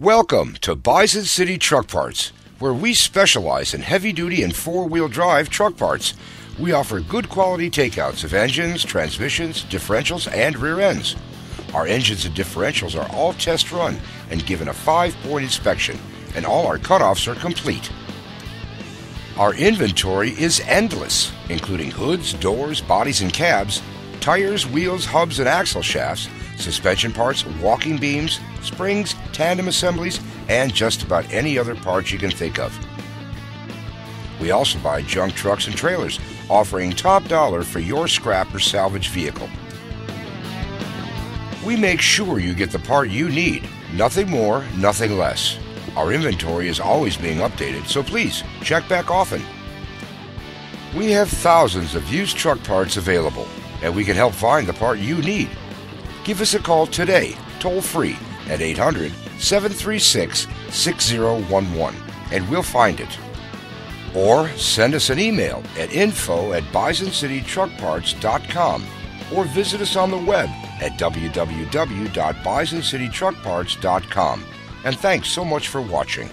Welcome to Bison City Truck Parts, where we specialize in heavy-duty and four-wheel drive truck parts. We offer good quality takeouts of engines, transmissions, differentials, and rear ends. Our engines and differentials are all test run and given a 5-point inspection, and all our cutoffs are complete. Our inventory is endless, including hoods, doors, bodies and cabs, tires, wheels, hubs and axle shafts, suspension parts, walking beams, springs, tandem assemblies, and just about any other parts you can think of. We also buy junk trucks and trailers, offering top dollar for your scrap or salvage vehicle. We make sure you get the part you need, nothing more, nothing less. Our inventory is always being updated, so please check back often. We have thousands of used truck parts available, and we can help find the part you need. Give us a call today, toll-free, at 800-736-6011, and we'll find it. Or send us an email at info@bisoncitytruckparts.com, or visit us on the web at www.bisoncitytruckparts.com. And thanks so much for watching.